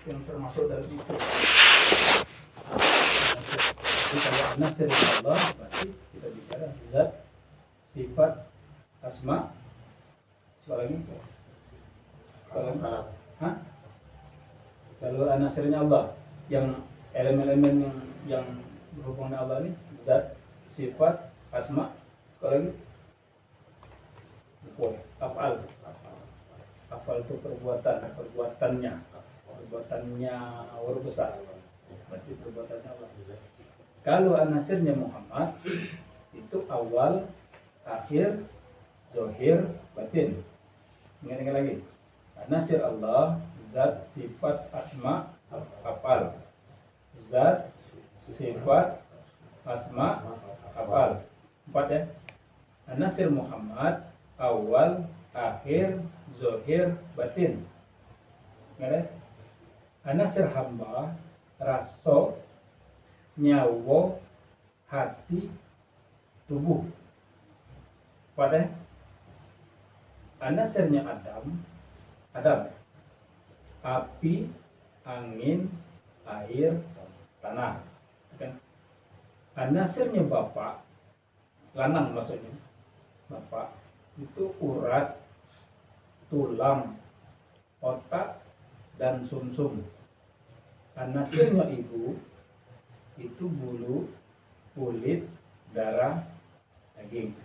yang termasuk dalam itu. Jadi kalau nasir Allah berarti kita bicara zat, sifat, asma, soal lagi. Hah? Kalau nasirnya Allah, yang elemen-elemen yang berhubungan dengan Allah ini zat, sifat, asma, soal lagi. Afal itu perbuatannya huruf besar, berarti perbuatannya Allah. Kalau an-nasirnya Muhammad itu awal, akhir, zahir, batin. Ingat lagi. An-nasir Allah zat, sifat, asma, afal. Zat, sifat, asma, afal. 4 ya. An-nasir Muhammad awal, akhir, zahir, batin. Ngerti? An-nasir hamba rasa, nyawa, hati, tubuh. Pada an-nasirnya Adam, api, angin, air, tanah. An-nasirnya bapak, lanang maksudnya. Bapak itu urat, tulang, otak, dan sumsum. An-nasirnya ibu itu bulu, kulit, darah, daging.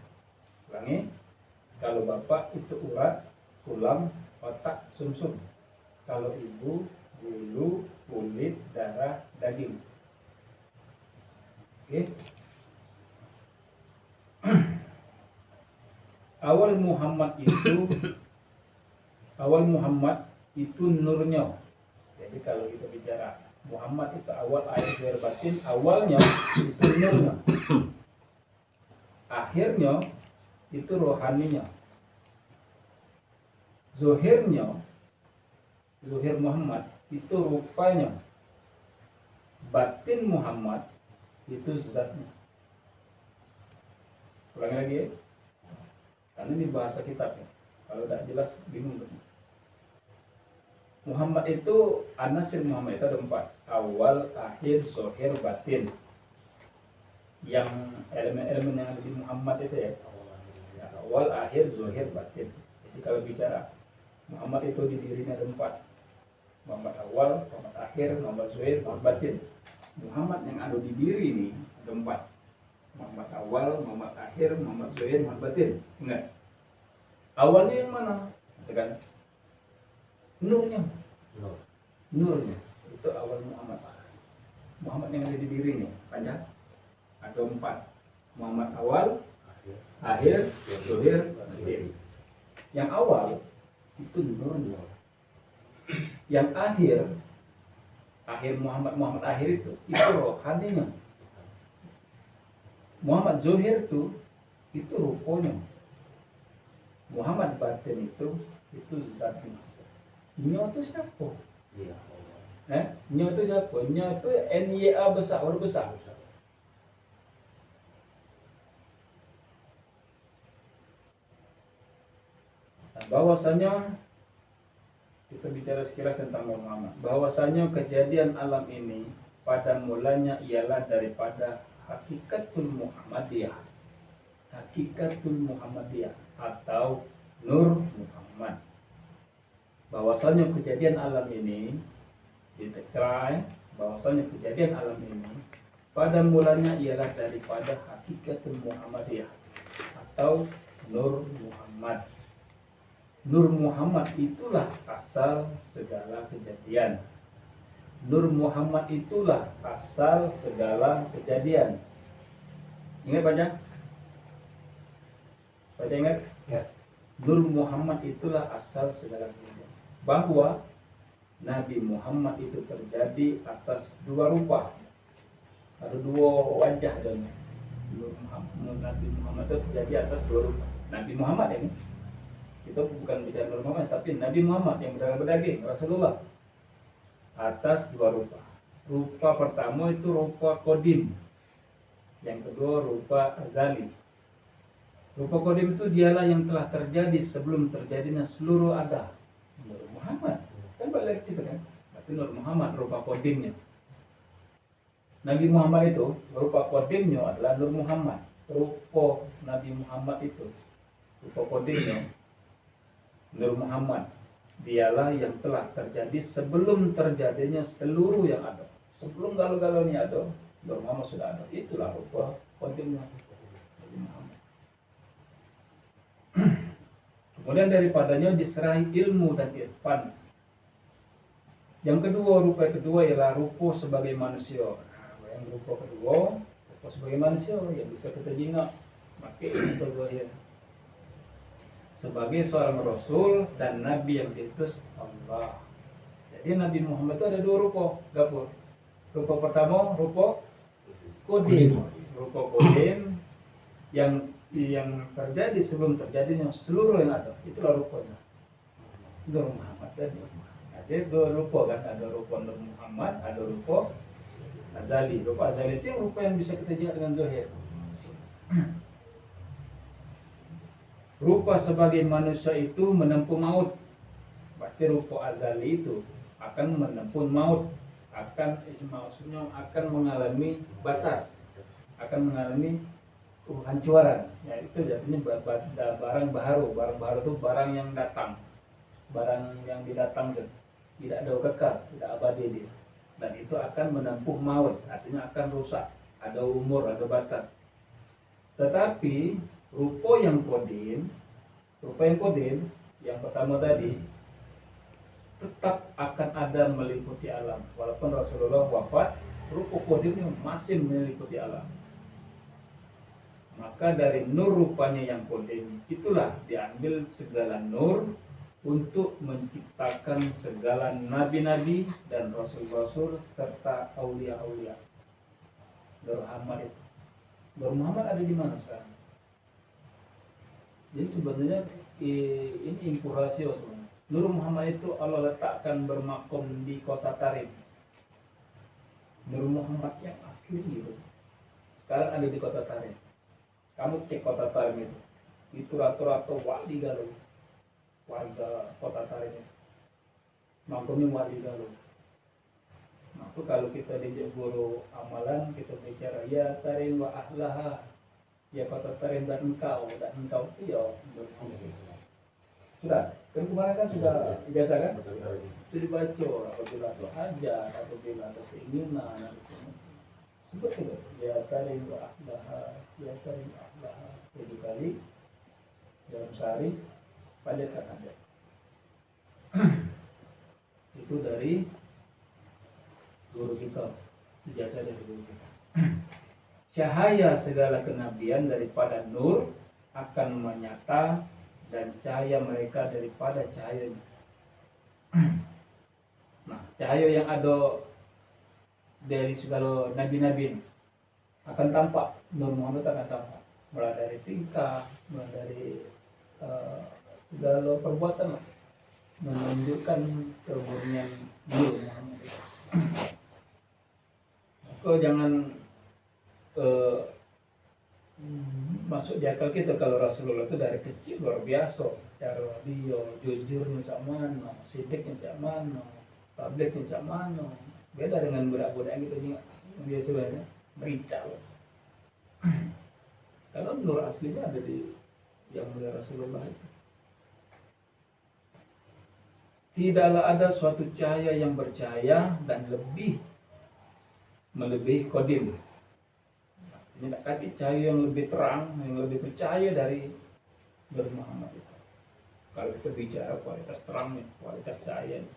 Ulangi, kalau bapak itu urat, tulang, otak, sumsum. Kalau ibu bulu, kulit, darah, daging. Oke. Awal Muhammad itu nurnya. Jadi kalau kita bicara Muhammad itu awal, akhir, zahir, batin, awalnya itu nurnya. Akhirnya itu rohaninya. Zahirnya, zahir Muhammad itu rupanya. Batin Muhammad itu zatnya. Ulangi lagi ya. Karena ini bahasa kitab ya. Kalau tidak jelas bingung betul. Muhammad itu an-nasir Muhammad itu ada 4. Awal, akhir, zahir, batin. Yang elemen-elemen yang ada di Muhammad itu ya. Awal, akhir, zahir, batin. Jadi kalau bicara Muhammad itu di dirinya ada 4. Muhammad awal, Muhammad akhir, Muhammad zahir, Muhammad batin. Muhammad yang ada di diri ini ada 4. Muhammad awal, Muhammad akhir, Muhammad zahir, Muhammad batin. Ingat. Awalnya yang mana? Kan? Nurnya. Nurnya. Itu awal Muhammad. Muhammad yang ada di dirinya. Panjang. Ada 4. Muhammad awal, akhir, zahir, batin. Yang awal itu nurnya. Yang akhir Muhammad akhir itu rohaninya. Muhammad zahir itu rupanya. Muhammad batin itu zatnya. Nya itu siapa? Nya itu siapa? Nya itu NYA besar, huruf besar. Bahwasanya kita bicara sekilas tentang Muhammad. Bahwasanya kejadian alam ini pada mulanya ialah daripada hakikatul Muhammadiyah. Hakikatul Muhammadiyah atau Nur Muhammad. Bahwasanya kejadian alam ini diterai, bahwasanya kejadian alam ini pada mulanya ialah daripada hakikatul Muhammadiyah atau Nur Muhammad. Nur Muhammad itulah asal segala kejadian. Nur Muhammad itulah asal segala kejadian. Ingat baca? Baca ingat? Ya. Nur Muhammad itulah asal segala kejadian. Bahwa Nabi Muhammad itu terjadi atas 2 rupa. Ada 2 wajah dan Nabi Muhammad itu terjadi atas 2 rupa. Nabi Muhammad ini. Kita bukan bicara Nur Muhammad, tapi Nabi Muhammad yang berdaging, Rasulullah. Atas 2 rupa. Rupa pertama itu rupa kodim. Yang kedua rupa azali. Rupa kodim itu dialah yang telah terjadi sebelum terjadinya seluruh ada. Nur Muhammad. Kan balik cerita kan? Berarti Nur Muhammad rupa kodimnya. Nabi Muhammad itu rupa kodimnya adalah Nur Muhammad. Rupa Nabi Muhammad itu rupa kodimnya Nur Muhammad. Dialah yang telah terjadi sebelum terjadinya seluruh yang ada. Sebelum galau-galau ini ada, Nur Muhammad sudah ada. Itulah rupa kodimnya Nabi Muhammad. Kemudian daripadanya diserahi ilmu dan irfan. Yang kedua, rupa kedua ialah rupa sebagai manusia. Yang rupa kedua, rupa sebagai manusia yang bisa kita jinak, pakai ilmu zahir. Sebagai seorang Rasul dan Nabi yang diutus Allah. Jadi Nabi Muhammad itu ada dua rupa, Gapur. Rupa pertama, rupa kodim. Rupa kodim yang terjadi sebelum terjadinya seluruh yang ada. Itulah rupanya Nur Muhammad dan Nur Muhammad. Jadi dua rupa kan, ada rupa Nur Muhammad, ada rupa Azali. Rupa Azali itu yang rupa yang bisa kita lihat dengan zahir. Rupa sebagai manusia itu menempuh maut. Berarti rupa Azali itu akan menempuh maut, maksudnya akan mengalami batas, akan mengalami kehancuran. Ya itu jadinya barang baharu. Barang baharu itu barang yang datang, barang yang didatangkan, tidak ada kekal, tidak abadi dia. Dan itu akan menempuh maut, artinya akan rusak, ada umur, ada batas. Tetapi rupa yang kodim yang pertama tadi tetap akan ada meliputi alam. Walaupun Rasulullah wafat, rupa kodimnya masih meliputi alam. Maka dari nur rupanya yang kodim, itulah diambil segala nur untuk menciptakan segala nabi-nabi dan rasul-rasul serta aulia-aulia. Nur Muhammad itu. Nur Muhammad ada di mana sekarang? Jadi sebenarnya ini inkurasi sebenarnya. Nur Muhammad itu Allah letakkan bermakom di kota Tarim. Nur Muhammad yang asli itu sekarang ada di kota Tarim. Kamu cek kota Tarim itu rata-rata wali galuh. Warga kota Tarim itu makomnya wali galuh. Maka kalau kita diajak guru amalan, kita bicara ya Tarim wa ahlaha, ya kota Tarim dan engkau itu ya sudah. Kan kemarin kan sudah ijazah kan? Itu dibaca apabila ada hajat, apabila ada keinginan, sebut itu ya Tarim wa ahlaha, ya Tarim wa ahlaha 7 kali dalam sehari. Panjatkan ada. Itu dari guru kita, ijazah dari guru kita. Cahaya segala kenabian daripada nur akan menyata dan cahaya mereka daripada cahayanya. Nah, cahaya yang ada dari segala nabi-nabi akan tampak, Nur Muhammad akan tampak. Mulai dari tingkah, mulai dari segala perbuatan lah, menunjukkan kemurnian Nur Muhammad. Kau jangan masuk di akal kita kalau Rasulullah itu dari kecil luar biasa, cara dia jujur macam mana, sidik macam mana, tabligh macam mana. Beda dengan budak-budak yang kita dia sebenarnya merica. Kalau nur aslinya ada di yang mulia Rasulullah itu. Tidaklah ada suatu cahaya yang bercahaya dan melebihi kodim. Ini tak kata cahaya yang lebih terang, yang lebih bercahaya dari Nur Muhammad itu. Kalau kita bicara kualitas terangnya, kualitas cahayanya.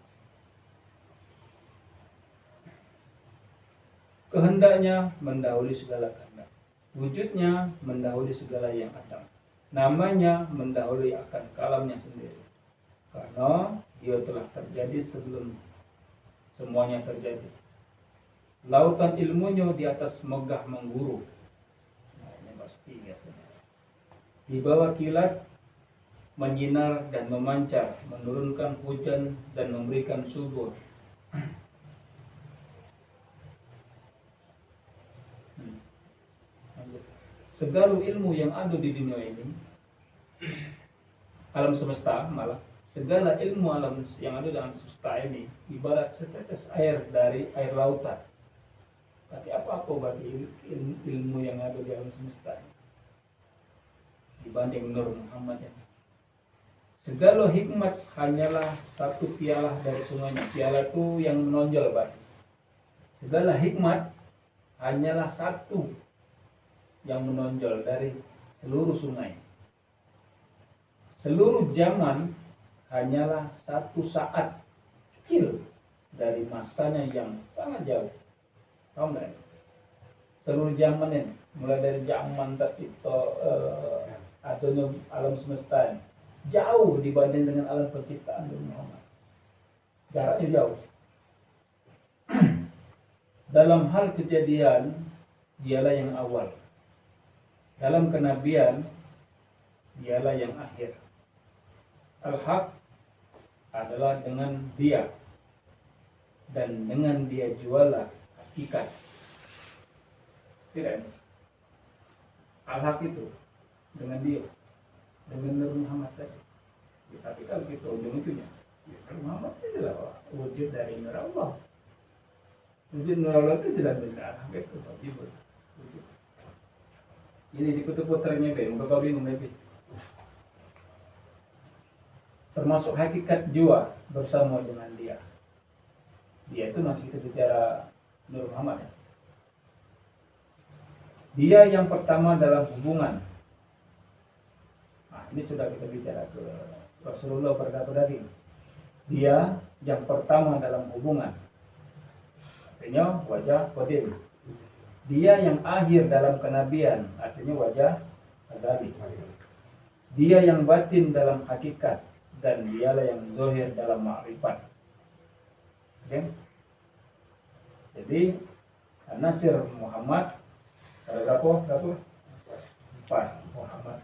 Kehendaknya mendahului segala kehendak. Wujudnya mendahului segala yang ada. Namanya mendahului akan kalamnya sendiri. Karena dia telah terjadi sebelum semuanya terjadi. Lautan ilmunya di atas megah mengguru. Nah, ini pasti biasanya. Di bawah kilat menyinar dan memancar, menurunkan hujan dan memberikan subur. Segala ilmu yang ada di dunia ini, alam semesta malah segala ilmu alam yang ada dalam semesta semesta ini ibarat setetes air dari air lautan. Tapi apa-apa bagi ilmu yang ada di alam semesta ini dibanding Nur Muhammad ini. Segala hikmat hanyalah satu piala dari sungainya. Piala itu yang menonjol, Pak. Segala hikmat hanyalah satu yang menonjol dari seluruh sungai. Seluruh zaman hanyalah satu saat kecil dari masanya yang sangat jauh. Tahu nggak? Seluruh zaman ini, mulai dari zaman tercipta adanya alam semesta ini, jauh dibanding dengan alam penciptaan Nabi Muhammad. Jaraknya jauh. Dalam hal kejadian, dialah yang awal. Dalam kenabian, dialah yang akhir. Al-Haq adalah dengan dia, dan dengan dia jualah hakikat. Tidak. Al-Haq itu dengan dia, dengan Nur Muhammad tadi. Tapi kalau kita ujung-ujungnya, Nur Muhammad itu adalah wujud dari Nur Allah. Wujud Nur Allah itu jelas benar. Betul, wujud. Ini di kutub putranya muka kau bingung lebih. Termasuk hakikat jiwa bersama dengan dia. Dia itu masih kita bicara Nur Muhammad ya. Dia yang pertama dalam hubungan. Nah, ini sudah kita bicara ke Rasulullah tadi. Dia yang pertama dalam hubungan. Artinya wajah qadim. Dia yang akhir dalam kenabian. Artinya wajah adzali. Dia yang batin dalam hakikat. Dan dialah yang zahir dalam ma'rifat. Okay? Jadi Nasir Muhammad ada berapa? 4 Muhammad.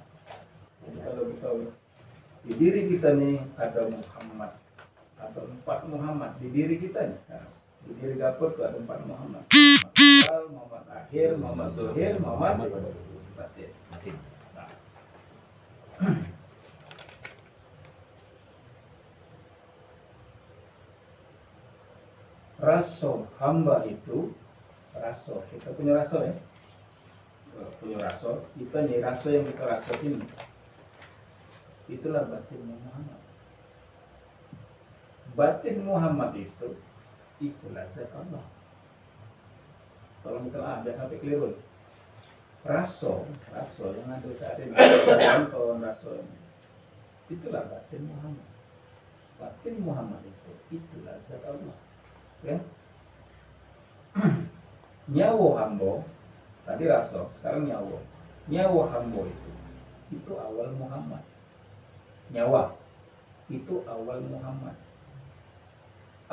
Jadi kalau kita di diri kita nih ada Muhammad, atau 4 Muhammad di diri kita nih. Nah, di diri Gapur itu ada 4 Muhammad. Muhammad Awal, Muhammad Akhir, Muhammad Zuhir, Muhammad Batin. Nah. Rasul hamba itu, rasul kita punya rasul ya, punya rasul kita nih, rasul yang kita rasul ini, itulah batin Muhammad. Batin Muhammad itu itulah zat Allah. Kalau kita ada sampai keliru. Rasul yang ada saat ini, contoh rasul ini, itulah batin Muhammad. Batin Muhammad itu itulah zat Allah. Ya. Nyawa hambo tadi rasul, sekarang nyawa hambo itu awal Muhammad. Nyawa itu awal Muhammad.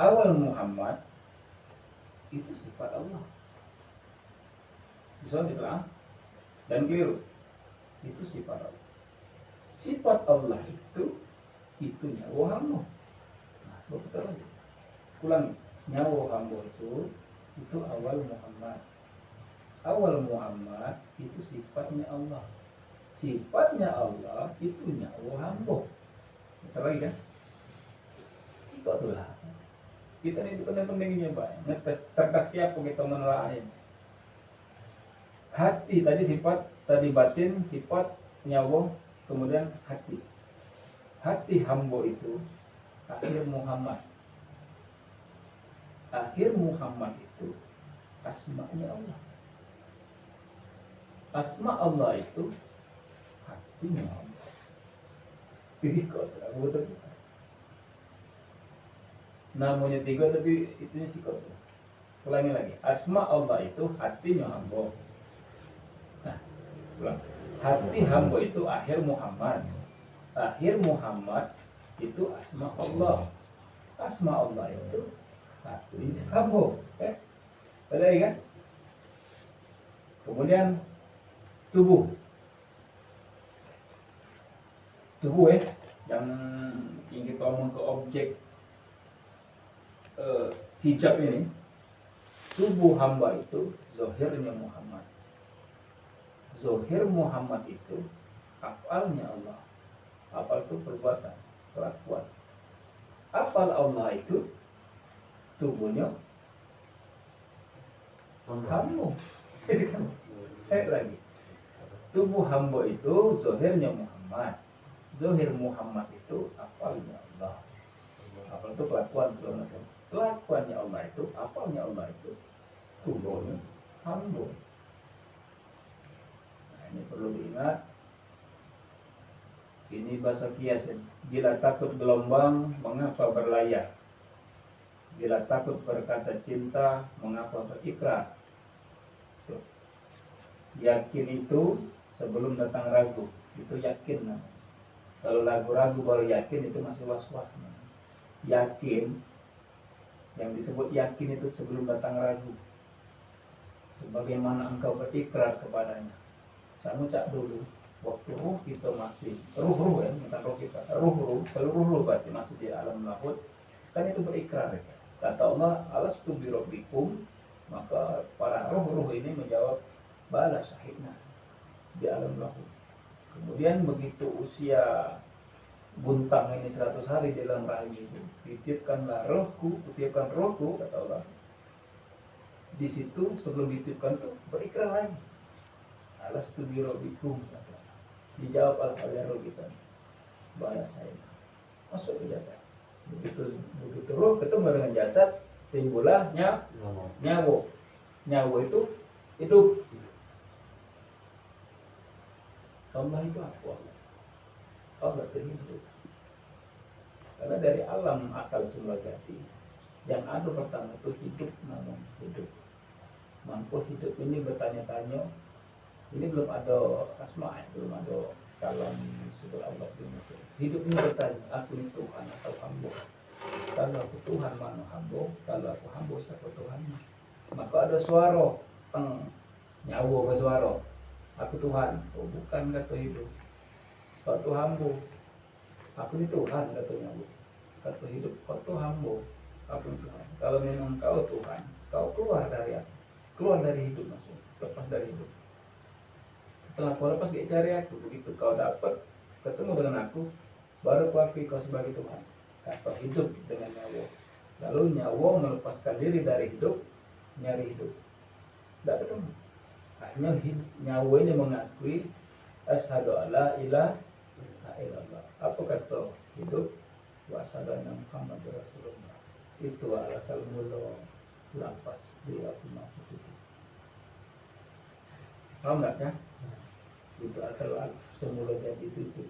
Awal Muhammad itu sifat Allah. Bisa dibilang dan keliru. Itu sifat Allah. Sifat Allah itu nyawa hambo. Nah, betul lagi. Ulangi. Nyawa hamba itu awal Muhammad. Awal Muhammad itu sifatnya Allah. Sifatnya Allah itu nyawa hamba. Betul lagi kan? Itulah. Kita ini penting-pentingnya Pak. Terkas siapa kita menelaah. Hati tadi sifat, tadi batin, sifat nyawa, kemudian hati. Hati hamba itu akhir Muhammad. Akhir Muhammad itu asma'nya Allah. Asma Allah itu hatinya Allah. Jadi kok betul. Namanya 3 tapi itunya sikot. Ulangi lagi. Asma Allah itu hatinya Allah. Nah, ulang. Hati hamba itu akhir Muhammad. Akhir Muhammad itu asma Allah. Asma Allah itu hatinya hamba. Ada kan? Kemudian tubuh yang kita ngomong ke objek hijab ini, tubuh hamba itu zahirnya Muhammad. Zahir Muhammad itu afalnya Allah. Afal itu perbuatan, kelakuan. Afal Allah itu tubuhnya hamba. Lagi. Tubuh hamba itu zahirnya Muhammad. Zahir Muhammad itu apalnya Allah. Apa itu kelakuan segala macam. Kelakuannya Allah itu, apalnya Allah itu tubuhnya hamba. Nah, ini perlu diingat. Ini bahasa kias. Bila takut gelombang, mengapa berlayar? Bila takut berkata cinta, mengapa berikrar? Tuh. Yakin itu sebelum datang ragu. Itu yakin. Nah. Kalau ragu-ragu baru yakin, itu masih was-was. Nah. Yakin, yang disebut yakin itu sebelum datang ragu. Sebagaimana engkau berikrar kepadanya. Saya ngucap dulu. Waktu ruh kita masih ruh ya, bukan roh kita, ruh seluruh ruh berarti masih di alam lahut, kan itu berikrar. Kata Allah, alastu bi rabbikum, maka para ruh ini menjawab, bala syahidna, di alam lahut. Kemudian begitu usia buntang ini 100 hari di dalam rahim itu, dititipkanlah rohku, kutiupkan rohku, kata Allah. Di situ sebelum dititipkan tuh berikrar lagi, alastu bi rabbikum. Dijawab al-qalyaru kita, balas saya masuk ke jasad. Begitu roh ketemu dengan jasad, timbullah nyawa. Nyawa itu hidup. Allah itu apa? Allah itu hidup. Karena dari alam akal semula jati, yang ada pertama itu hidup, namun hidup. Mampu hidup ini bertanya-tanya. Ini belum ada asma, belum ada kalam sebut Allah. Hidup ini bertanya, aku ini Tuhan atau hamba? Kalau aku Tuhan, mana hamba? Kalau aku hamba, siapa Tuhan? Maka ada suara, nyawa bersuara, aku Tuhan. Oh bukan, kata hidup. Kau tu hamba, aku ini Tuhan, kata nyawa. Kata hidup, kau tu hamba, aku Tuhan. Kalau memang kau Tuhan, kau keluar dari aku, keluar dari hidup, maksudnya lepas dari hidup. Setelah kau lepas dia cari aku, begitu kau dapat ketemu dengan aku, baru kau akui kau sebagai Tuhan. Kata hidup dengan nyawa. Lalu nyawa melepaskan diri dari hidup, nyari hidup. Tidak ketemu. Hanya nyawa ini mengakui asyhadu alla ilaha illallah. Apa kata hidup? Wa asyhadu anna Muhammadar Rasulullah. Itu alasal mula lapas dia punya itu. Paham nggak ya? Itu asal semula jadi itu.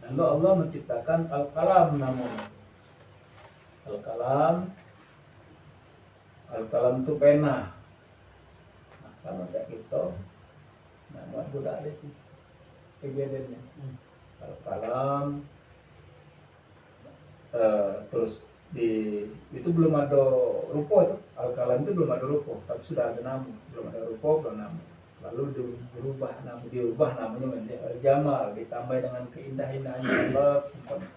Lalu Allah menciptakan al-kalam namanya. Al-kalam itu pena. Nah, sama kayak kita. Nah, buat budak ada sih kegiatannya. Al-kalam terus itu belum ada rupa itu. Al-kalam itu belum ada rupa, tapi sudah ada nama. Belum ada rupa, belum nama. Lalu diubah namanya menjadi Al-Jamal, ditambah dengan keindahan-indahannya Allah sempurna.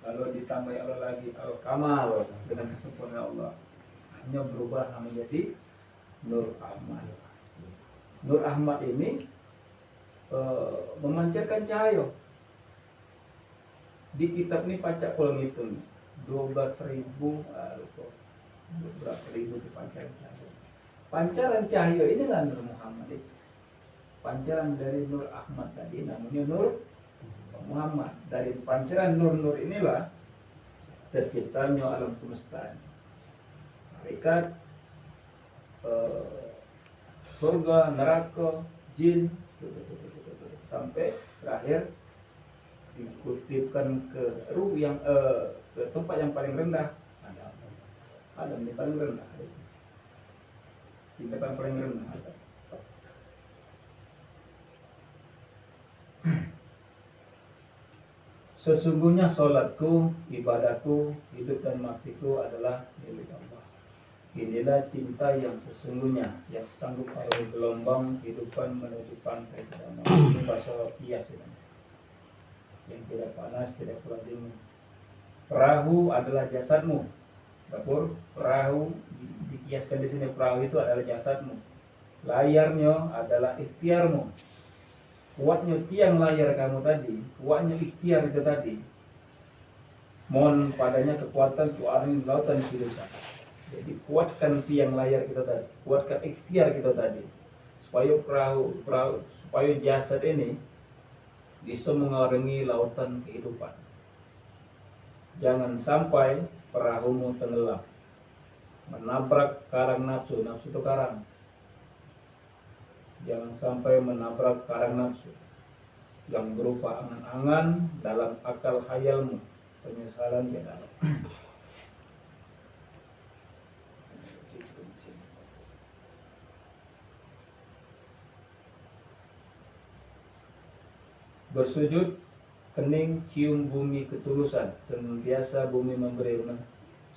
Lalu ditambah Allah lagi Al-Kamal dengan kesempurnaan Allah. Hanya berubah nama menjadi Nur Ahmad. Nur Ahmad ini memancarkan cahaya. Di kitab ini pacak kalau ngitung 12.000 berapa ribu dipancarkan cahaya. Pancaran cahaya ini lah Nur Muhammad itu. Pancaran dari Nur Ahmad tadi namanya Nur Muhammad. Dari pancaran nur-nur inilah terciptanya alam semesta. Malaikat, surga, neraka, jin, sampai terakhir dikutipkan ke ruh yang ke tempat yang paling rendah. Adam di paling rendah. Tingkatan paling rendah. Sesungguhnya sholatku, ibadahku, hidup dan matiku adalah milik Allah. Inilah cinta yang sesungguhnya, yang sanggup arungi gelombang kehidupan menuju pantai kedamaian. Ini bahasa kias ini. Yang tidak panas, tidak pula dingin. Perahu adalah jasadmu. Dapur, perahu dikiaskan di sini, perahu itu adalah jasadmu. Layarnya adalah ikhtiarmu. Kuatnya tiang layar kamu tadi, kuatnya ikhtiar itu tadi. Mohon padanya kekuatan untuk angin lautan kehidupan. Jadi kuatkan tiang layar kita tadi, kuatkan ikhtiar kita tadi, supaya supaya jasad ini bisa mengarungi lautan kehidupan. Jangan sampai perahumu tenggelam, menabrak karang nafsu, nafsu itu karang. Jangan sampai menabrak karang nafsu yang berupa angan-angan dalam akal khayalmu, penyesalan di dalam. Bersujud, kening, cium bumi ketulusan, senantiasa bumi memberi,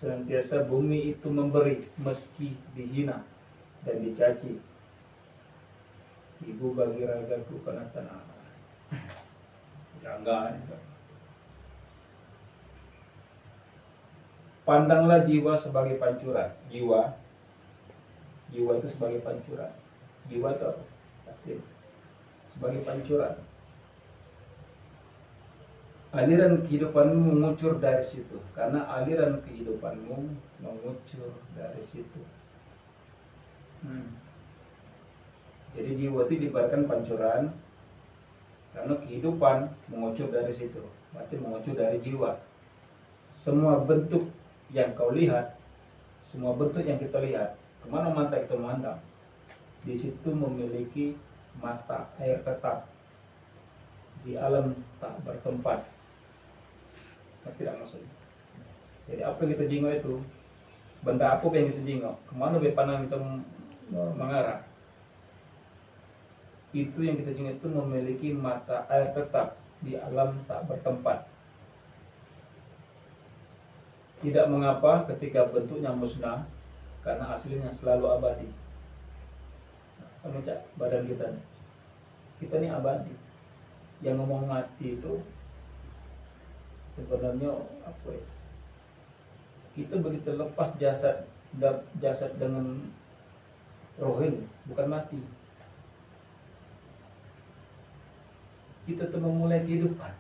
senantiasa bumi itu memberi meski dihina dan dicaci. Ibu bagi ragaku karena tanah. Jangan. Pandanglah jiwa sebagai pancuran. Jiwa itu sebagai pancuran. Jiwa itu sebagai pancuran. Aliran kehidupanmu mengucur dari situ, karena aliran kehidupanmu mengucur dari situ. Jadi jiwa itu diibaratkan pancuran, karena kehidupan mengucur dari situ, berarti mengucur dari jiwa. Semua bentuk yang kau lihat, semua bentuk yang kita lihat, kemana mata kita memandang, di situ memiliki mata air tetap di alam tak bertempat. Tidak maksudnya. Jadi apa yang kita jingok itu, benda apa yang kita jingok, kemana pandangan kita mengarah, itu yang kita jingok itu memiliki mata air tetap di alam tak bertempat. Tidak mengapa ketika bentuknya musnah, karena aslinya selalu abadi. Sama cak badan kita ini abadi. Yang ngomong mati itu sebenarnya apa ya? Kita begitu lepas jasad dengan roh ini, bukan mati. Kita tuh memulai kehidupan.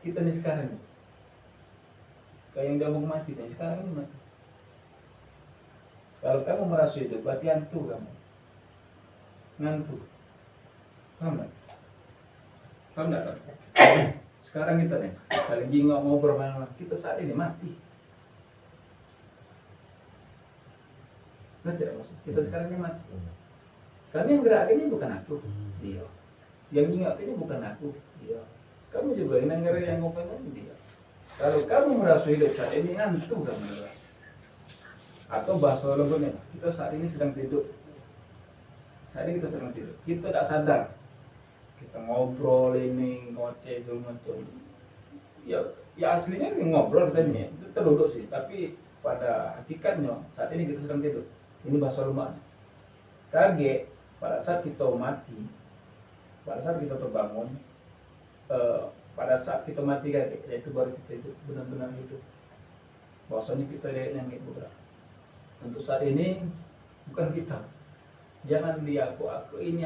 Kita nih sekarang nih, kayak yang udah mau mati, dan sekarang ini mati. Kalau kamu merasa hidup, berarti hantu kamu, ngantuk. Paham nggak? Paham nggak? Sekarang kita nih, saling jingok ngobrol mana, kita saat ini mati. Ngerti maksud? Kita sekarang ini mati. Karena yang gerak ini bukan aku, dia. Yang jingok ini bukan aku, dia. Kamu juga yang ngeri yang ngomong ini dia. Kalau kamu merasa hidup saat ini ngantuk kamu. Atau bahasa lembutnya, kita saat ini sedang tidur. Saat ini kita sedang tidur. Kita tidak sadar. Kita ngobrol ini, ngoceh itu macam. Ya aslinya ini ngobrol kita ini, kita duduk sih. Tapi pada hakikatnya saat ini kita sedang tidur. Ini bahasa lemah. Kaget pada saat kita mati, pada saat kita terbangun, pada saat kita mati kaget, itu baru kita hidup benar-benar hidup. Bahwasanya kita yang hidup. Untuk saat ini bukan kita. Jangan dia aku ini,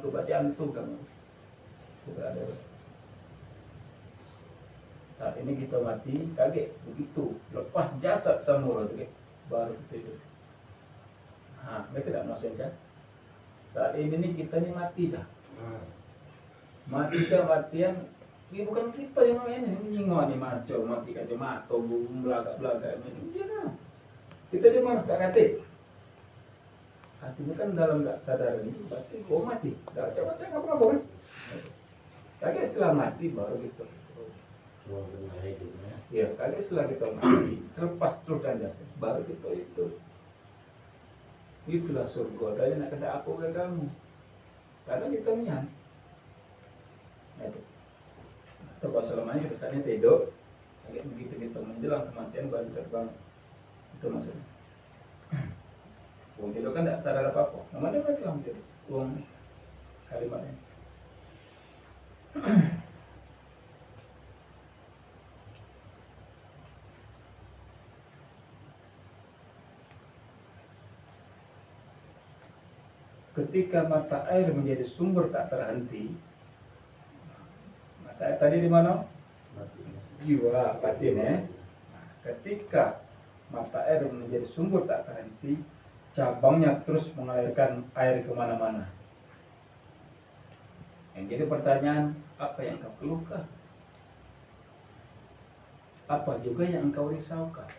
berarti antu kamu. Berada. Saat ini kita mati, kaget begitu, lepas jasad semua itu, baru kita hidup. Nah, mereka tidak maksudnya. Saat ini nih kita nih mati dah. Mati dah, matian. Ini bukan kita yang main ini nyingok nih maco, mati kacamata, belagak ini dia nah. Kita di mana tak kate. Hatinya kan dalam tak sadar ini, berarti kau mati. Tak coba nggak apa-apa kan? Kali setelah mati baru gitu. Ya, kali setelah kita mati, terlepas terus aja, baru kita itu. Itulah surga. Dari nak kata aku ke kamu. Karena kita niat. Itu. Atau bahasa lamanya kita saatnya tidur. Agak begitu kita menjelang kematian baru terbang. Itu maksudnya. Wong tidur kan tidak sadar apa-apa. Namanya berarti orang tidur. Wong kalimatnya. Ketika mata air menjadi sumber tak terhenti, mata air tadi di mana? jiwa batin ya. Nah, ketika mata air menjadi sumber tak terhenti, cabangnya terus mengalirkan air kemana-mana. Yang jadi pertanyaan, apa yang kau keluhkan? Apa juga yang engkau risaukan?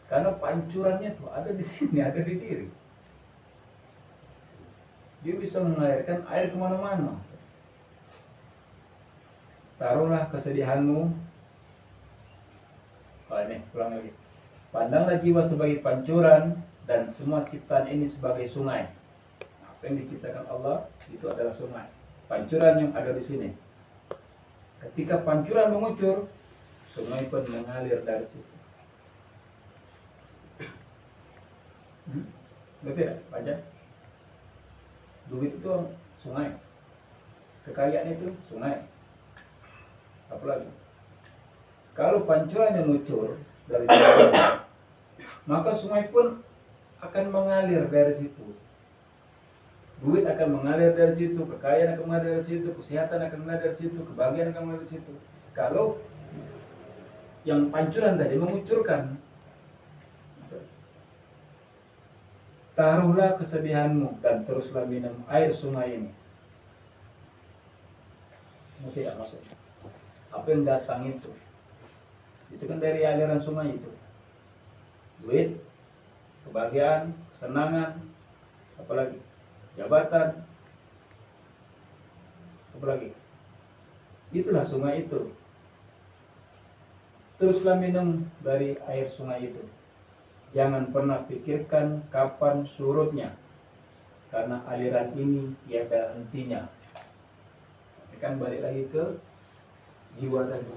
Karena pancurannya tuh ada di sini, ada di diri. Dia bisa mengalirkan air kemana-mana. Taruhlah kesedihanmu. Ini pulang lagi. Pandanglah jiwa sebagai pancuran dan semua ciptaan ini sebagai sungai. Apa yang diciptakan Allah itu adalah sungai. Pancuran yang ada di sini. Ketika pancuran mengucur, sungai pun mengalir dari situ. Betul tidak? Baca. Duit itu sungai. Kekayaan itu sungai. Apa lagi? Kalau pancurannya mengucur dari situ, maka sungai pun akan mengalir dari situ. Duit akan mengalir dari situ, kekayaan akan mengalir dari situ, kesehatan akan mengalir dari situ, kebahagiaan akan mengalir dari situ. Kalau yang pancuran tadi mengucurkan, taruhlah kesedihanmu dan teruslah minum air sungai ini. Ini tidak masuk. Apa yang datang itu kan dari aliran sungai itu. Duit, kebahagiaan, kesenangan, apalagi jabatan, apalagi. Itulah sungai itu. Teruslah minum dari air sungai itu. Jangan pernah pikirkan kapan surutnya, karena aliran ini tiada hentinya. Ini kan balik lagi ke jiwa tadi.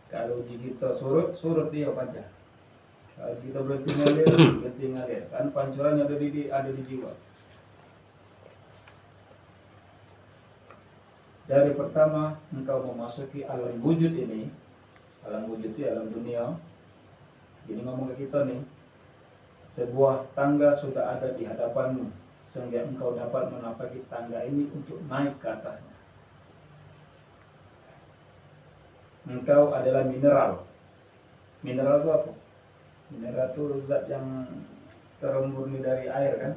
Kalau kita surut dia baca. Kalau kita berhenti ngalir, kan pancuran ada di jiwa. Dari pertama engkau memasuki alam wujud ini, alam wujud itu alam dunia. Jadi ngomong ke kita nih, sebuah tangga sudah ada di hadapanmu, sehingga engkau dapat menapaki tangga ini untuk naik ke atasnya. Engkau adalah mineral. Mineral itu apa? Mineral itu zat yang termurni dari air kan?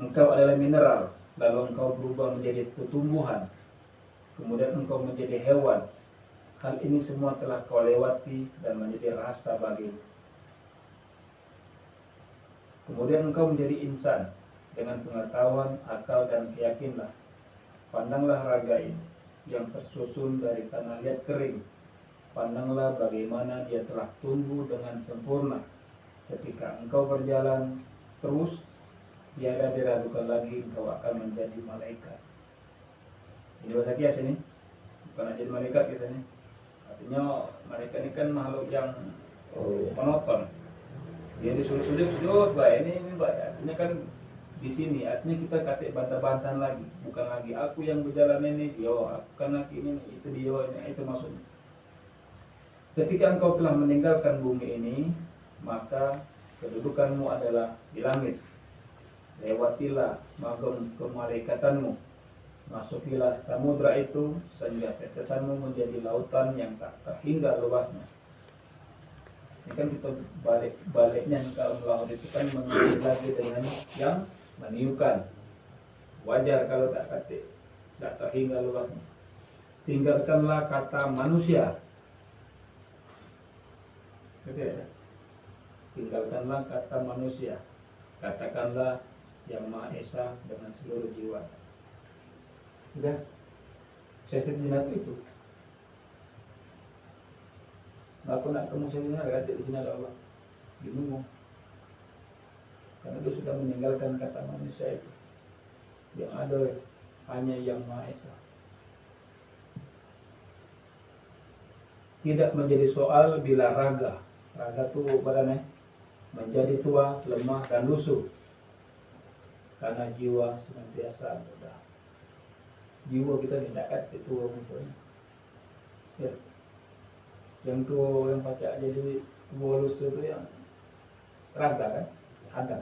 Engkau adalah mineral, lalu engkau berubah menjadi tumbuhan, kemudian engkau menjadi hewan. Hal ini semua telah kau lewati dan menjadi rasa bagimu. Kemudian engkau menjadi insan dengan pengetahuan, akal dan keyakinan. Pandanglah raga ini yang tersusun dari tanah liat kering. Pandanglah bagaimana dia telah tumbuh dengan sempurna. Ketika engkau berjalan terus, tiada diragukan lagi engkau akan menjadi malaikat. Ini bahasa kias ini, bukan jadi malaikat kita ini. Artinya malaikat ini kan makhluk yang monoton. Dia disuruh sujud, baik ini baik. Artinya kan di sini, artinya kita katik bantah-bantahan lagi. Bukan lagi aku yang berjalan ini, dia, aku kan lagi ini, itu dia, ini, itu maksudnya. Ketika engkau telah meninggalkan bumi ini, maka kedudukanmu adalah di langit. Lewatilah magam kemalaikatanmu. Masukilah samudra itu sehingga tetesanmu menjadi lautan yang tak terhingga luasnya. Ini kan kita baliknya kalau melaut itu kan menjadi lagi dengan yang meniupkan. Wajar kalau tak katik, tak terhingga luasnya. Tinggalkanlah kata manusia. Oke. Tinggalkanlah kata manusia. Katakanlah yang Maha Esa dengan seluruh jiwa. Sudah, saya sejenak itu. Aku nak kamu sejenak, kata di sini ada Allah. Bingung. Karena dia sudah meninggalkan kata manusia itu. Yang ada hanya yang Maha Esa. Tidak menjadi soal bila raga itu badannya menjadi tua, lemah dan lusuh. Karena jiwa senantiasa muda. Jiwa kita tidak akan tua misalnya. Ya. Yang tua yang baca jadi tua lusuh itu yang raga kan? Ada.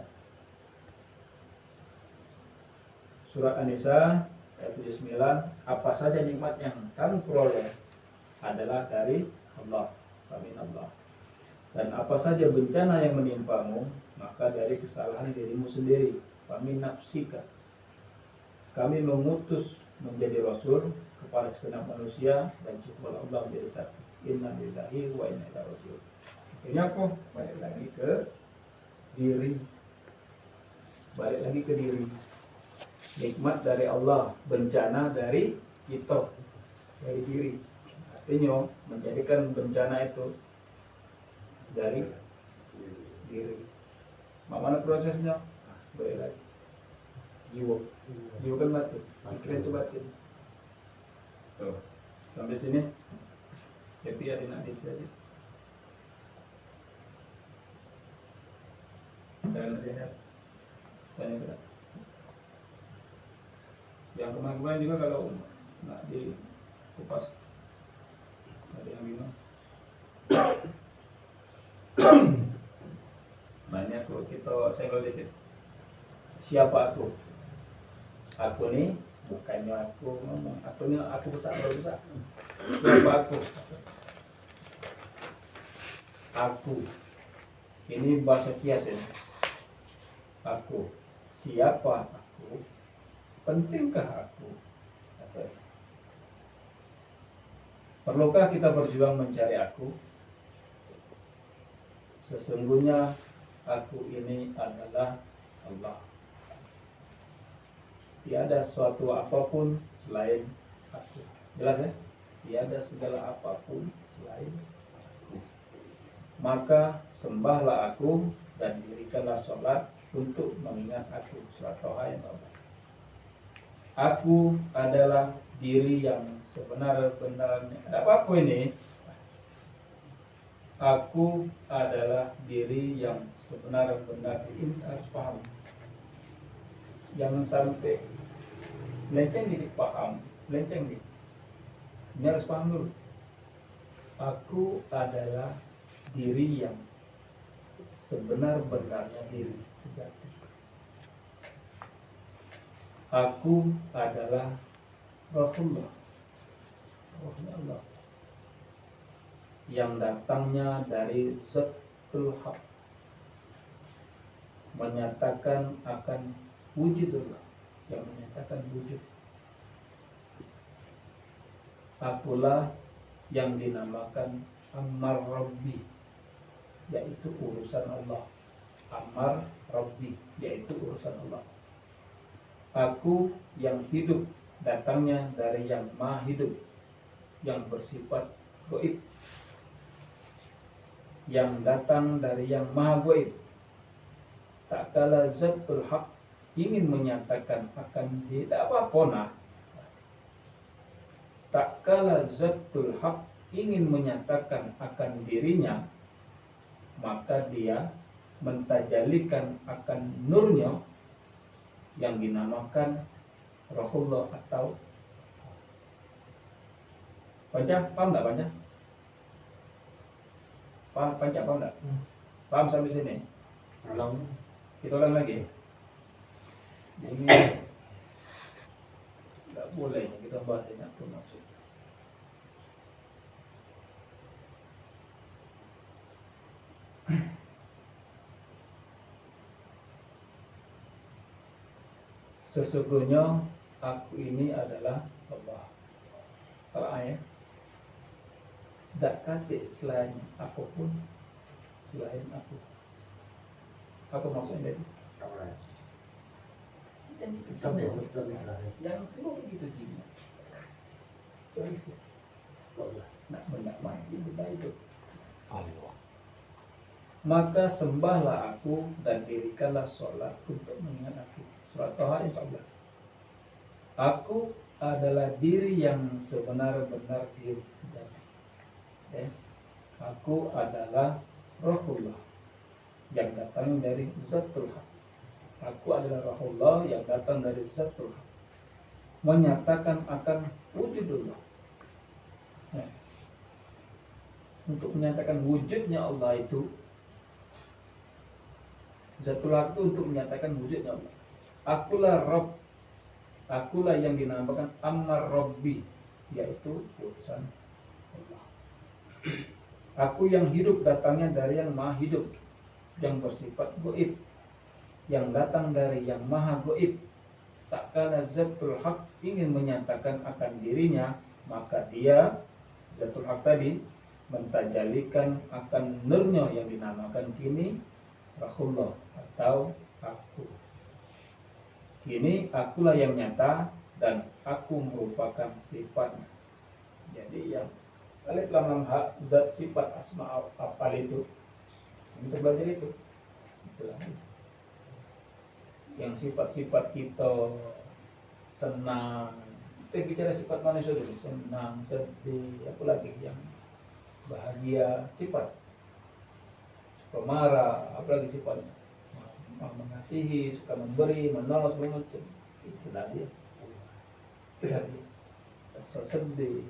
Surat An-Nisa Ayat 79, apa saja nikmat yang kamu peroleh adalah dari Allah, amin Allah. Dan apa saja bencana yang menimpamu, maka dari kesalahan dirimu sendiri, amin nafsika. Kami mengutus menjadi rasul kepada segenap manusia dan cukup Allah menjadi saksi. Inna lillahi wa inna ilaihi raji'un. Akhirnya kok balik lagi ke diri. Balik lagi ke diri. Nikmat dari Allah, bencana dari kita, dari diri. Artinya menjadikan bencana itu dari diri. Mana prosesnya? Balik lagi. Jiwa kan batin, pikiran itu batin. Tuh, sampai sini. Jadi ya tidak aja. Dan tanya berat. Yang kemarin juga kalau nggak dikupas, ada yang bingung. Banyak kalau kita senggol dikit. Siapa aku? Aku nih bukannya aku ngomong. Aku nih aku besar. Siapa aku? Aku. Ini bahasa kias ya. Aku. Siapa aku? Pentingkah aku? Perlukah kita berjuang mencari aku? Sesungguhnya aku ini adalah Allah. Tiada suatu apapun selain aku. Jelas ya? Tiada segala apapun selain aku. Maka sembahlah aku dan dirikanlah sholat untuk mengingat aku. Surat Toha ayat 14. Aku adalah diri yang sebenar-benarnya. Ada apa ini? Aku adalah diri yang sebenar-benarnya. Ini harus paham. Jangan sampai lenceng dikit paham. Lenceng dikit. Ini harus paham dulu. Aku adalah diri yang sebenar-benarnya diri sejati. Aku adalah Rasulullah, Rasulullah Allah, yang datangnya dari Zatul Haq, menyatakan akan wujudullah, yang menyatakan wujud. Akulah yang dinamakan Ammar Rabbi, yaitu urusan Allah. Ammar Rabbi, yaitu urusan Allah. Aku yang hidup, datangnya dari yang maha hidup, yang bersifat gaib, yang datang dari yang maha gaib. Tak kala Zatul Haq ingin menyatakan akan tidak apa-apa. Tak kala Zatul Haq ingin menyatakan akan dirinya, maka dia mentajalikan akan nurnya yang dinamakan Rasulullah atau Panca. Paham tak Panca? Paham Panca, paham tak? Paham sampai sini? Kita ulang lagi. Jadi tidak boleh kita bahas banyak pun maksud. Sesungguhnya aku ini adalah Allah. Kalau ayat tak kata selain apapun selain aku. Apa maksudnya itu? Yang semua begitu jiwa. Nak mendakwai itu. Maka sembahlah aku dan dirikanlah sholat untuk mengingat aku. Surat Toha ayat 14. Aku adalah diri yang sebenar-benar diri sejati. Aku adalah Rasulullah yang datang dari Zatul Haq. Aku adalah Rasulullah yang datang dari Zatul Haq, menyatakan akan wujudullah. Untuk menyatakan wujudnya Allah itu, Zatul Haq itu untuk menyatakan wujudnya Allah. Akulah Rabb. akulah yang dinamakan Amar Rabbi, yaitu utusan Allah. Aku yang hidup datangnya dari yang maha hidup, yang bersifat goib, yang datang dari yang maha goib. Tak kala Zatul Haq ingin menyatakan akan dirinya, maka dia, Zatul Haq tadi, mentajalikan akan nurnya yang dinamakan kini Rahullah atau aku. Kini akulah yang nyata dan aku merupakan sifatnya. Jadi yang alif lam mim ha zat sifat asma afal itu kita belajar itu. Itulah. Yang sifat-sifat kita senang, kita bicara sifat manusia dulu, senang, sedih, apa lagi yang bahagia, sifat pemarah, apalagi sifatnya mengasihi, suka memberi, menolong, segala macam. Itulah dia. Itulah dia. Rasa sedih.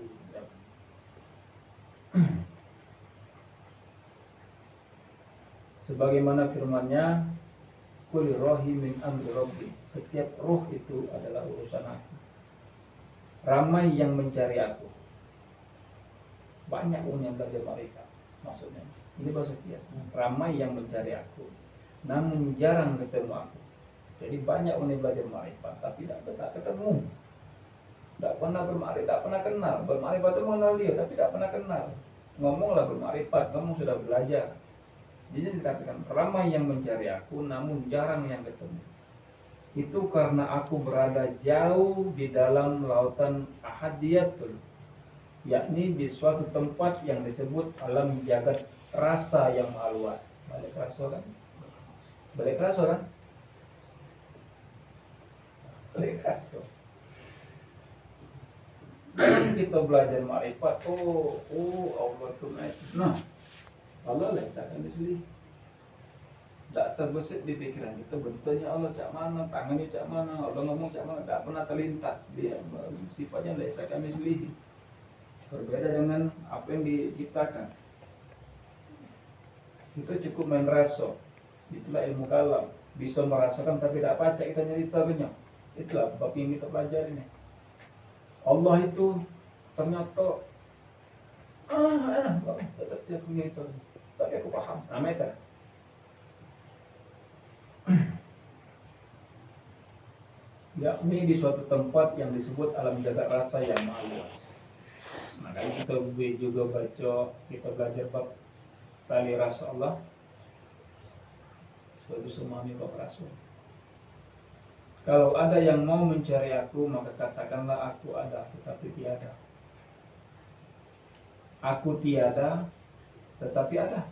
Sebagaimana firman-Nya, kulli rohi min amri rabbi. Setiap roh itu adalah urusan aku. Ramai yang mencari aku. Banyak orang yang belajar mereka. Maksudnya, ini bahasa kias. Ramai yang mencari aku, namun jarang ketemu aku. Jadi banyak orang yang belajar ma'rifat, tapi tak ketemu. Tak pernah berma'rifat, tak pernah kenal. Berma'rifat itu mengenal dia, tapi tak pernah kenal. Ngomonglah berma'rifat, ngomong sudah belajar. Jadi dikatakan ramai yang mencari aku, namun jarang yang ketemu. Itu karena aku berada jauh di dalam lautan ahadiyatul, yakni di suatu tempat yang disebut alam jagat rasa yang maha luas. Balik rasa kan? Balik rasa kan? Balik rasa. Dan kita belajar ma'rifat, Allah itu nah, Allah lah akan disini. Tak terbesit di pikiran kita, bentuknya Allah cak mana, tangannya cak mana, Allah ngomong cak mana, tak pernah terlintas. Dia sifatnya laisa kami sendiri. Berbeda dengan apa yang diciptakan. Kita cukup main rasa. Itulah ilmu kalam. Bisa merasakan tapi tak baca, kita nyerita banyak. Itulah bab yang kita pelajari ini. Allah itu ternyata tetap dia punya itu. Tapi aku paham. Namanya yakni di suatu tempat yang disebut alam jagat rasa yang maha luas. Makanya kita juga baca, kita belajar bab tali rasa Allah sebagai memahami bab rasa. Kalau ada yang mau mencari aku, maka katakanlah aku ada, tetapi tiada. Aku tiada, tetapi ada.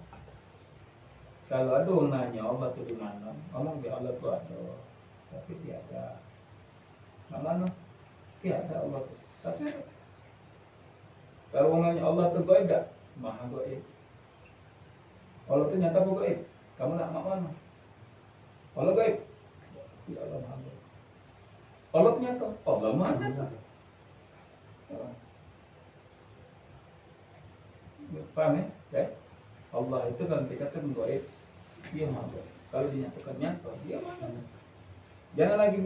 Kalau ada orang nanya Allah itu di mana, ngomong di Allah itu ada, tapi tiada. Mana? Tiada Allah itu. Tapi kalau orang nanya Allah itu gaib tak? Maha gaib. Allah itu nyata apa gaib? Kamu nak mana? Allah gaib? Tidak, Allah maha gaib. Allah nyata? Allah maha nyata. Paham ya? Allah itu kan dikatakan gaib, dia maha gaib. Kalau dinyatakan nyata, dia maha. Jangan lagi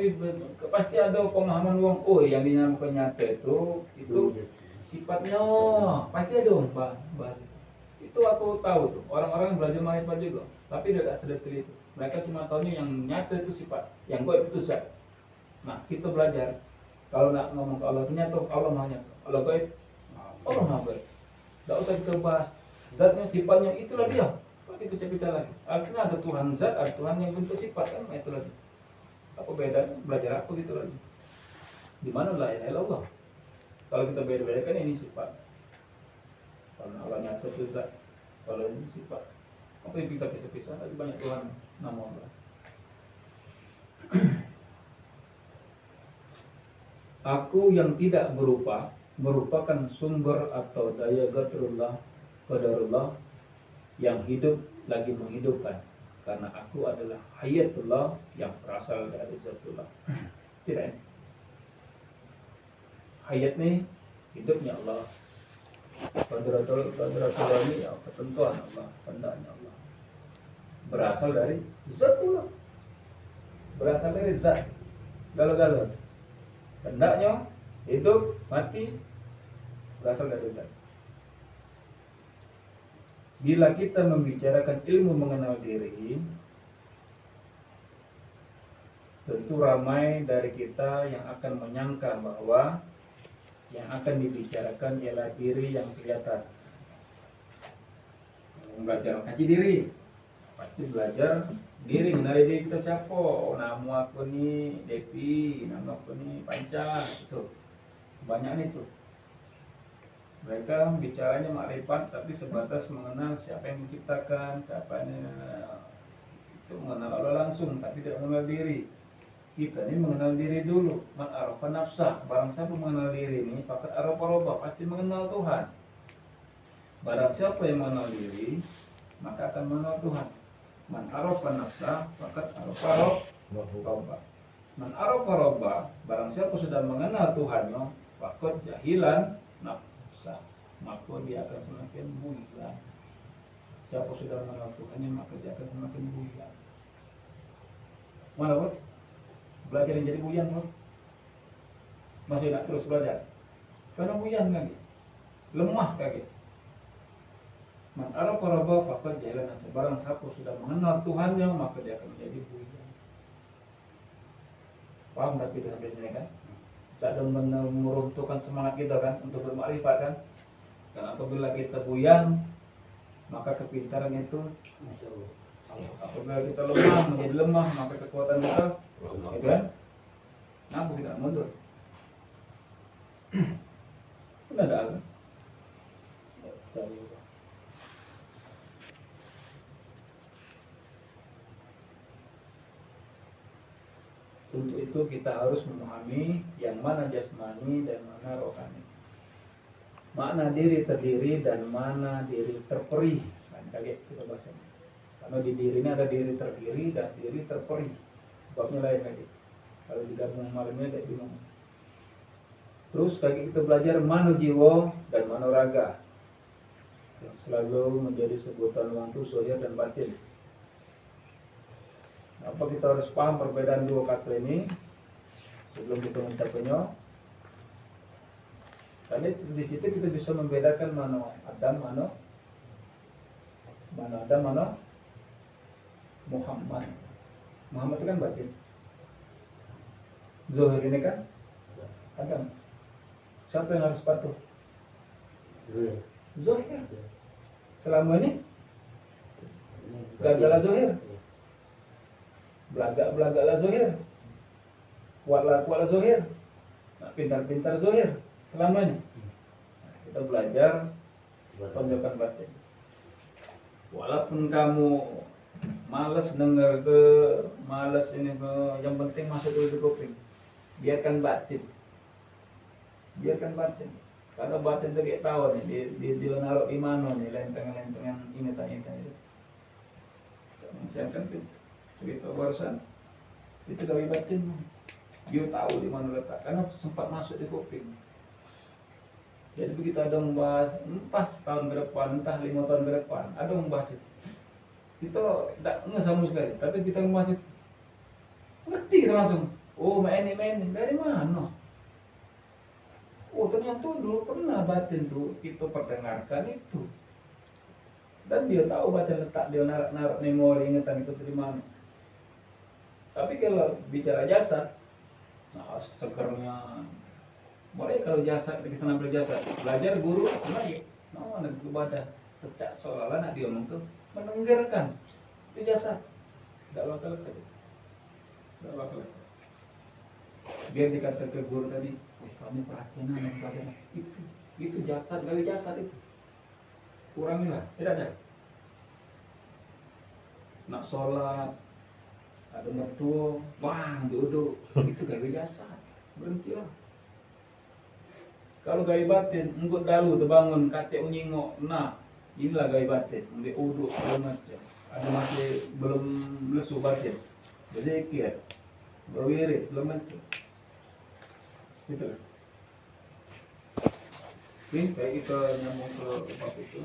pasti ada pemahaman uang yang dinamakan nyata itu sifatnya pasti ada bahas. Itu aku tahu tuh, orang-orang yang belajar ma'rifat juga, tapi tidak sedetail itu. Mereka cuma tahunya yang nyata itu sifat, yang gaib itu zat. Nah, kita belajar kalau nak ngomong ke Allah ternyata Allah maha nyata, Allah gaib, Allah maha gaib. Tidak usah kita bahas zatnya, sifatnya, itulah dia. Kita bicara lagi. Artinya ada Tuhan zat, ada Tuhan yang bentuk sifat kan, itu lagi. Apa bedanya? Belajar apa gitu lagi? Di mana la ilaha illallah? Kalau kita beda-bedakan ini sifat. Kalau Allah nyata itu zat, kalau ini sifat. Apa yang kita pisah-pisah? Ada banyak Tuhan nama Allah. Aku yang tidak berupa merupakan sumber atau daya qadarullah yang hidup lagi menghidupkan. Karena aku adalah hayatullah yang berasal dari zatullah. Tidak. Hayat ini hidupnya Allah. Qadarullah ini ketentuan Allah, kehendaknya Allah. Berasal dari zatullah. Berasal dari zat. Galau-galau. Hendaknya hidup, mati berasal dari zat. Bila kita membicarakan ilmu mengenal diri, tentu ramai dari kita yang akan menyangka bahwa yang akan dibicarakan ialah diri yang kelihatan. Belajar kaji diri, pasti belajar diri, mengenali diri kita siapa. Oh, nama aku ni Devi, nama aku ni Panca, itu banyak itu. Mereka bicaranya makrifat tapi sebatas mengenal siapa yang menciptakan, siapa yang itu mengenal Allah langsung tapi tidak mengenal diri. Kita ini mengenal diri dulu. Man arafa nafsah, barang siapa mengenal diri ini faqad arafa rabbah, pasti mengenal Tuhan. Barang siapa yang mengenal diri maka akan mengenal Tuhan. Man arafa nafsah faqad arafa rabbah. Man arafa rabbah, barang siapa sudah mengenal Tuhannya faqad jahilan nafsah, maka dia akan semakin buila. Siapa sudah mengenal Tuhannya maka dia akan semakin buila. Mana bos? Belajar yang jadi buyan bos? Masih nak terus belajar? Karena buyan lagi, lemah kaki. Man arafa rabbah faqad jahilan nafsah, barang siapa sudah mengenal Tuhannya maka dia akan menjadi buyan. Paham tak kita sampai sini kan? Tak ada meruntuhkan semangat kita kan untuk bermakrifat kan? Dan apabila kita buyan, maka kepintaran itu, apabila kita lemah menjadi lemah, maka kekuatan kita, itu kan? Nampak kita mundur. Benar tak? Untuk itu kita harus memahami yang mana jasmani dan mana rohani. Makna diri terdiri dan mana diri terperi. Lain kali kita bahasnya. Karena di diri ini ada diri terdiri dan diri terperi. Babnya lain lagi. Kalau digabung malamnya kayak bingung. Terus lagi kita belajar mano jiwa dan mano raga, yang selalu menjadi sebutan waktu zahir dan batin. Apa kita harus paham perbedaan dua kata ini sebelum kita mencapainya? Karena di situ kita bisa membedakan mana Adam, mana Adam, mana Muhammad. Muhammad itu kan batin. Zahir ini kan Adam. Siapa yang harus patuh? Zahir. Selama ini gagal zahir. Belagak-belagaklah zahir. Kuatlah zahir. Pintar-pintar zahir. Selama ini kita belajar tonjokan batin. Walaupun kamu malas dengar malas ini yang penting masuk dulu di kuping. Biarkan batin. Karena batin itu kayak tahu nih, dia naruh di mana nih, lentengan ini tanya. Saya kan cerita barusan itu dari batin. Dia tahu di mana letak, karena sempat masuk di kuping. Jadi begitu ada membahas entah tahun ke depan, entah 5 tahun ke depan, ada membahas itu. Kita tidak sama sekali, tapi kita membahas itu. Ngerti kita langsung. Oh, main dari mana? Oh, ternyata dulu pernah batin tuh kita perdengarkan itu. Dan dia tahu batin letak dia narak memori ingatan itu dari mana. Tapi kalau bicara jasad, nah segernya. Boleh kalau jasad, kita nampil jasad. Belajar guru lagi. Nah, ada badan. Sejak seolah-olah nak dia ngomong tuh menenggerkan. Itu jasad. Tidak bakal lagi. Biar dikata ke guru tadi, kamu perhatian dengan badan itu jasad, gali jasad itu. Kurangilah, tidak ada. Nak sholat, ada mertua, bang, duduk, itu gali jasad. Berhentilah. Kalau gali batin, engkau dalu terbangun, kate unyingok, nah, inilah gali batin, ambil uduk, segala macam. Ada masih belum lesu batin, berzikir, berwirid, segala macam. Gitu. Oke, baik kita nyambung ke bab itu.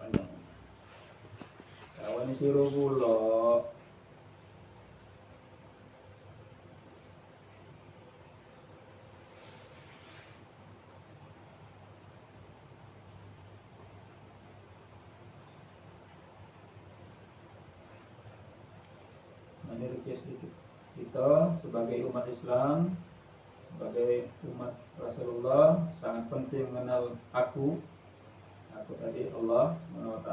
Panjang. Kawan suruh gula. ini request sedikit. Kita sebagai umat Islam, sebagai umat Rasulullah sangat penting mengenal aku tadi Allah SWT,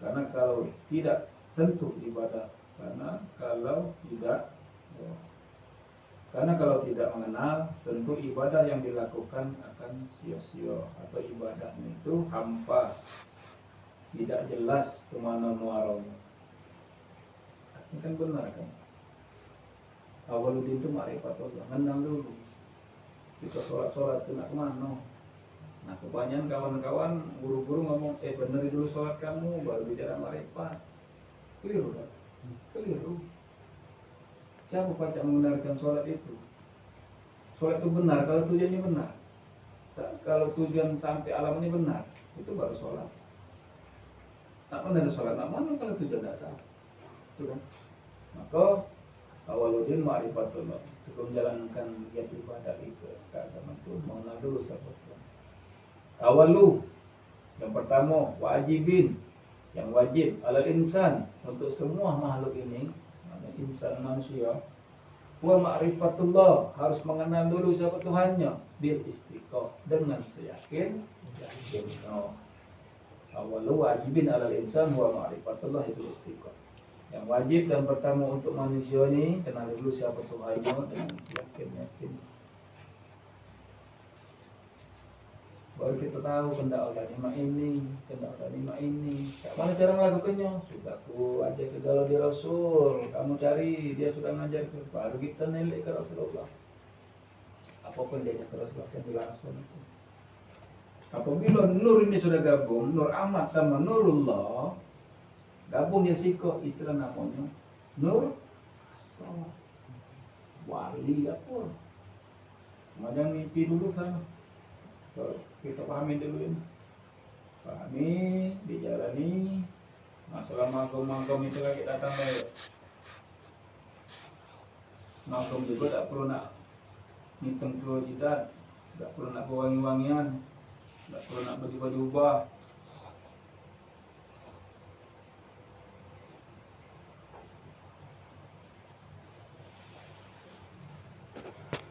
karena kalau tidak tentu ibadah, karena kalau tidak mengenal tentu ibadah yang dilakukan akan sia-sia atau ibadahnya itu hampa, tidak jelas kemana muaranya. Ini kan benar kan? Awaludin itu ma'rifatullah, ngenang dulu. Kita sholat-sholat itu nak kemana? Nah kebanyakan kawan-kawan guru-guru ngomong, beneri dulu sholat kamu baru bicara ma'rifat. Keliru kan? Keliru. Siapa pacak membenarkan sholat itu? Sholat itu benar kalau tujuannya benar. Kalau tujuan sampai alam ini benar, itu baru sholat. Tak benar sholat, nak mana kalau tujuan tidak tahu. Itu kan? Maka awaludin ma'rifatullah, sebelum menjalankan giat ibadah itu ke agama itu mengenal dulu siapa Tuhan. Awalu, yang pertama wajibin, yang wajib alal insan, untuk semua makhluk ini, insan manusia, wa ma'rifatullah, harus mengenal dulu siapa Tuhannya, bil istiqah, dengan seyakin. Awalu wajibin alal insan wa ma'rifatullah bil istiqah. Yang wajib dan pertama untuk manusia ini kenal dulu siapa Tuhannya dengan yakin. Baru kita tahu kendak Allah nikmat ini, kendak Allah nikmat ini. Mana cara melakukannya? Sudah ku ajak ke dalam di Rasul. Kamu cari, dia sudah ngajar ke. Baru kita nilai ke Rasulullah. Apapun dia ke Rasulullah yang dilangsung itu. Apabila nur ini sudah gabung, nur Ahmad sama Nurullah, gabung dia sikoh, itulah namanya Nur Asal. Wali apa? Macam mimpi dulu kan. Kita pahami dulu ini. Pahami, dijalani. Masalah makom itu lagi datang lagi. Makom juga tak perlu nak ngitung kewajiban, tak perlu nak berwangi-wangian, tak perlu nak baju-baju ubah.